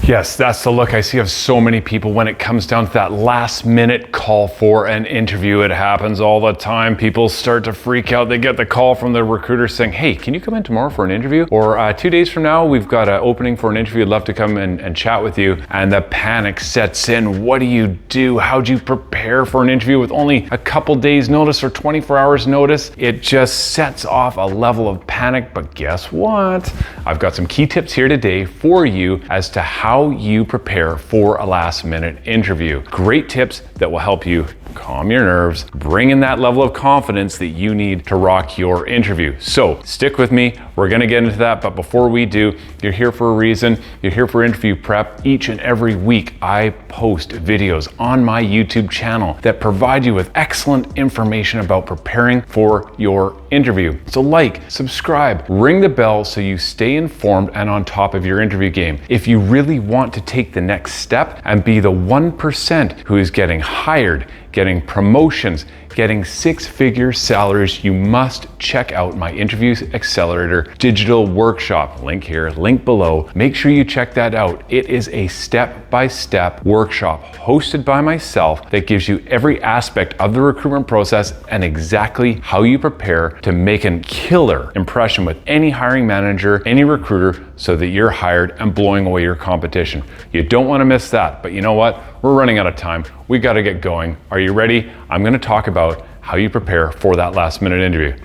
Yes, that's the look I see of so many people when it comes down to that last minute call for an interview. It happens all the time. People start to freak out. They get the call from the recruiter saying, hey, can you come in tomorrow for an interview? Or 2 days from now, we've got an opening for an interview. I'd love to come and chat with you. And the panic sets in. What do? How do you prepare for an interview with only a couple days notice or 24 hours notice? It just sets off a level of panic. But guess what? I've got some key tips here today for you as to how you prepare for a last minute interview. Great tips that will help you calm your nerves, bring in that level of confidence that you need to rock your interview. So stick with me. We're going to get into that. But before we do, you're here for a reason. You're here for interview prep. Each and every week, I post videos on my YouTube channel that provide you with excellent information about preparing for your interview. So like, subscribe, ring the bell so you stay informed and on top of your interview game. If you really want to take the next step and be the 1% who is getting hired, getting promotions, getting six-figure salaries, you must check out my Interviews Accelerator digital workshop. Link here, link below. Make sure you check that out. It is a step-by-step workshop hosted by myself that gives you every aspect of the recruitment process and exactly how you prepare to make a killer impression with any hiring manager, any recruiter, so that you're hired and blowing away your competition. You don't want to miss that, but you know what? We're running out of time. We got to get going. Are you ready? I'm going to talk about how you prepare for that last minute interview.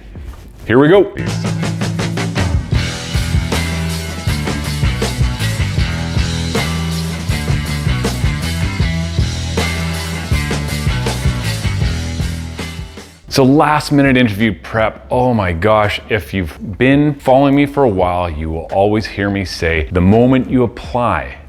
Here we go. So last minute interview prep, oh my gosh, if you've been following me for a while, you will always hear me say, the moment you apply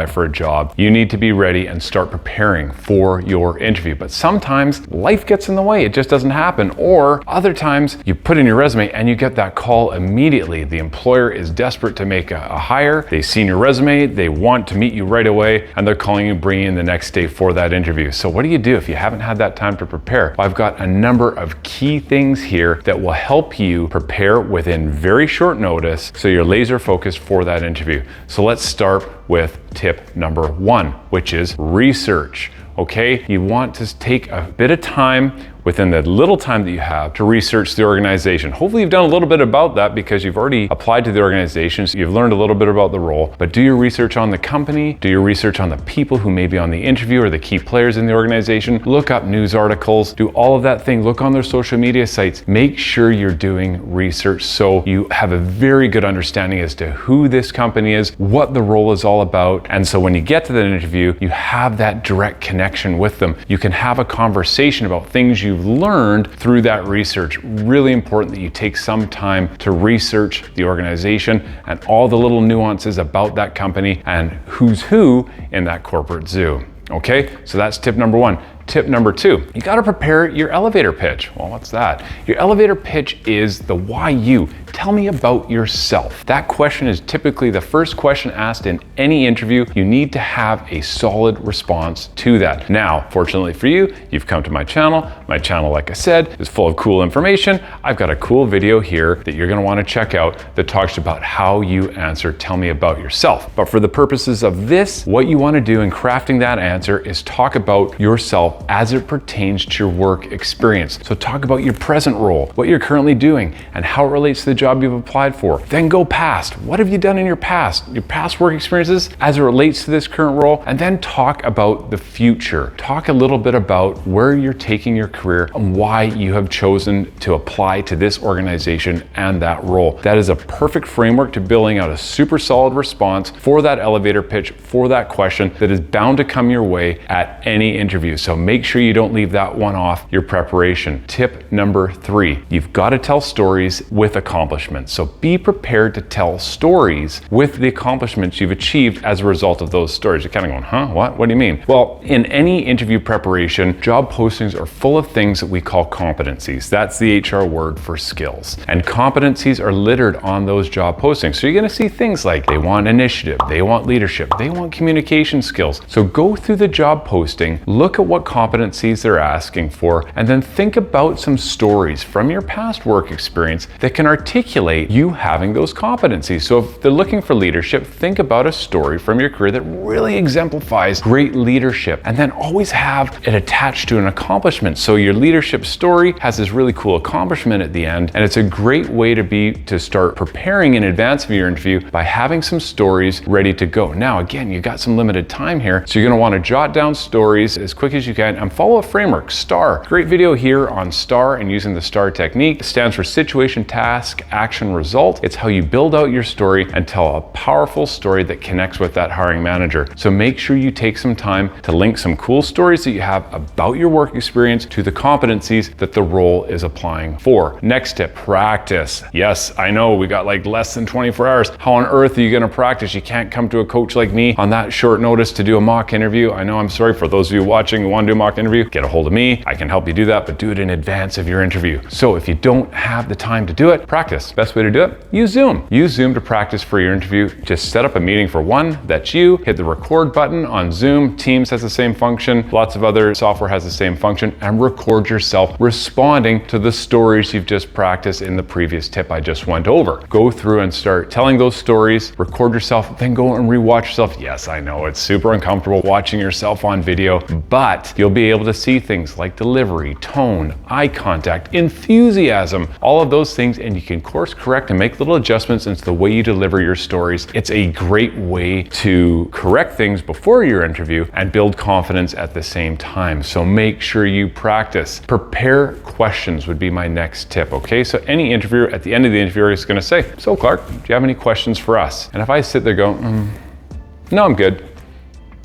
for a job, you need to be ready and start preparing for your interview. But sometimes life gets in the way, it just doesn't happen. Or other times you put in your resume and you get that call immediately. The employer is desperate to make a hire. They've seen your resume, they want to meet you right away, and they're calling you, bringing you in the next day for that interview. So what do you do if you haven't had that time to prepare? Well, I've got a number of key things here that will help you prepare within very short notice so you're laser focused for that interview. So let's start with tip number 1, which is research. Okay, you want to take a bit of time within the little time that you have to research the organization. Hopefully you've done a little bit about that because you've already applied to the organization, so you've learned a little bit about the role, but do your research on the company, do your research on the people who may be on the interview or the key players in the organization, look up news articles, do all of that thing, look on their social media sites, make sure you're doing research so you have a very good understanding as to who this company is, what the role is all about, and so when you get to that interview, you have that direct connection with them. You can have a conversation about things you've learned through that research. Really important that you take some time to research the organization and all the little nuances about that company and who's who in that corporate zoo. Okay, so that's tip number 1. Tip number 2, you got to prepare your elevator pitch. Well, what's that? Your elevator pitch is the why you. Tell me about yourself. That question is typically the first question asked in any interview. You need to have a solid response to that. Now, fortunately for you, you've come to my channel. My channel, like I said, is full of cool information. I've got a cool video here that you're going to want to check out that talks about how you answer, tell me about yourself. But for the purposes of this, what you want to do in crafting that answer is talk about yourself as it pertains to your work experience. So talk about your present role, what you're currently doing, and how it relates to the job you've applied for. Then go past. What have you done in your past work experiences as it relates to this current role? And then talk about the future. Talk a little bit about where you're taking your career and why you have chosen to apply to this organization and that role. That is a perfect framework to building out a super solid response for that elevator pitch, for that question that is bound to come your way at any interview. So make sure you don't leave that one off your preparation. Tip number 3, you've got to tell stories with accomplishments. So be prepared to tell stories with the accomplishments you've achieved as a result of those stories. You're kind of going, huh? What do you mean? Well, in any interview preparation, job postings are full of things that we call competencies. That's the HR word for skills. And competencies are littered on those job postings. So you're going to see things like they want initiative, they want leadership, they want communication skills. So go through the job posting, look at what competencies they're asking for, and then think about some stories from your past work experience that can articulate you having those competencies. So if they're looking for leadership, think about a story from your career that really exemplifies great leadership, and then always have it attached to an accomplishment. So your leadership story has this really cool accomplishment at the end, and it's a great way to start preparing in advance of your interview by having some stories ready to go. Now, again, you got some limited time here, so you're gonna wanna jot down stories as quick as you can and follow a framework, STAR. Great video here on STAR and using the STAR technique. It stands for situation, task, action, result. It's how you build out your story and tell a powerful story that connects with that hiring manager. So make sure you take some time to link some cool stories that you have about your work experience to the competencies that the role is applying for. Next tip, practice. Yes, I know we got like less than 24 hours. How on earth are you gonna practice? You can't come to a coach like me on that short notice to do a mock interview. I know, I'm sorry for those of you watching who want to do a mock interview, get a hold of me. I can help you do that, but do it in advance of your interview. So if you don't have the time to do it, practice. Best way to do it, use Zoom. Use Zoom to practice for your interview. Just set up a meeting for one, that's you, hit the record button on Zoom. Teams has the same function. Lots of other software has the same function, and record yourself responding to the stories you've just practiced in the previous tip I just went over. Go through and start telling those stories, record yourself, then go and rewatch yourself. Yes, I know it's super uncomfortable watching yourself on video, but you'll be able to see things like delivery, tone, eye contact, enthusiasm, all of those things, and you can course correct and make little adjustments into the way you deliver your stories. It's a great way to correct things before your interview and build confidence at the same time. So make sure you practice. Prepare questions would be my next tip, okay? So any interviewer, at the end of the interview, is gonna say, so Clark, do you have any questions for us? And if I sit there going, no, I'm good,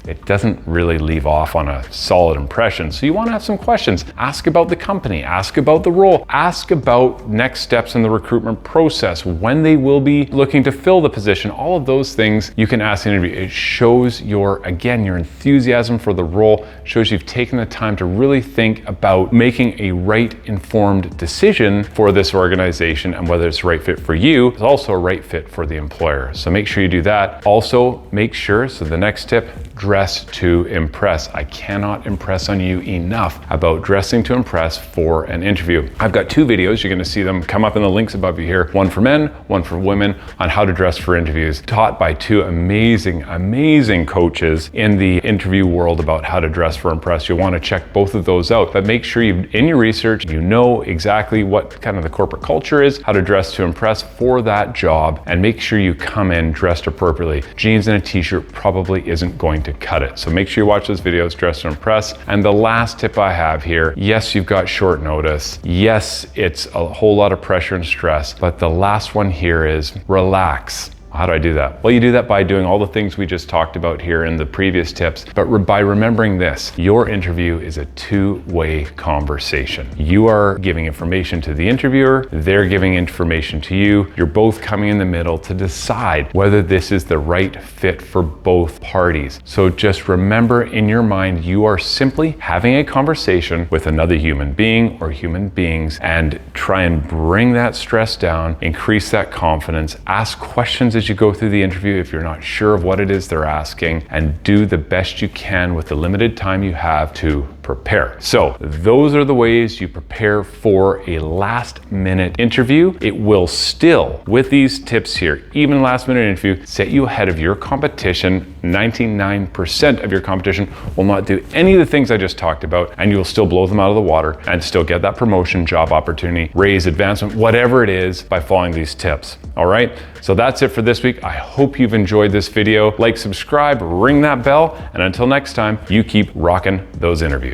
it doesn't really leave off on a solid impression. So you want to have some questions. Ask about the company, ask about the role, ask about next steps in the recruitment process, when they will be looking to fill the position. All of those things you can ask in an interview. It shows your enthusiasm for the role, shows you've taken the time to really think about making a right informed decision for this organization, and whether it's the right fit for you, it's also a right fit for the employer. So make sure you do that. Also make sure, so the next tip, dress to impress. I cannot impress on you enough about dressing to impress for an interview. I've got two videos, you're gonna see them come up in the links above you here, one for men, one for women, on how to dress for interviews, taught by two amazing coaches in the interview world about how to dress for impress. You'll wanna check both of those out, but make sure you, in your research, you know exactly what kind of the corporate culture is, how to dress to impress for that job, and make sure you come in dressed appropriately. Jeans and a t-shirt probably isn't going to cut it. So make sure you watch those videos, dress to impress. And the last tip I have here, yes, you've got short notice. Yes, it's a whole lot of pressure and stress, but the last one here is relax. How do I do that? Well, you do that by doing all the things we just talked about here in the previous tips, but by remembering this, your interview is a two-way conversation. You are giving information to the interviewer, they're giving information to you. You're both coming in the middle to decide whether this is the right fit for both parties. So just remember in your mind, you are simply having a conversation with another human being or human beings, and try and bring that stress down, increase that confidence, ask questions as you go through the interview if you're not sure of what it is they're asking, and do the best you can with the limited time you have to prepare. So those are the ways you prepare for a last minute interview. It will still, with these tips here, even last minute interview, set you ahead of your competition. 99% of your competition will not do any of the things I just talked about, and you will still blow them out of the water and still get that promotion, job opportunity, raise, advancement, whatever it is, by following these tips. All right, so that's it for this week. I hope you've enjoyed this video. Like, subscribe, ring that bell, and until next time, you keep rocking those interviews.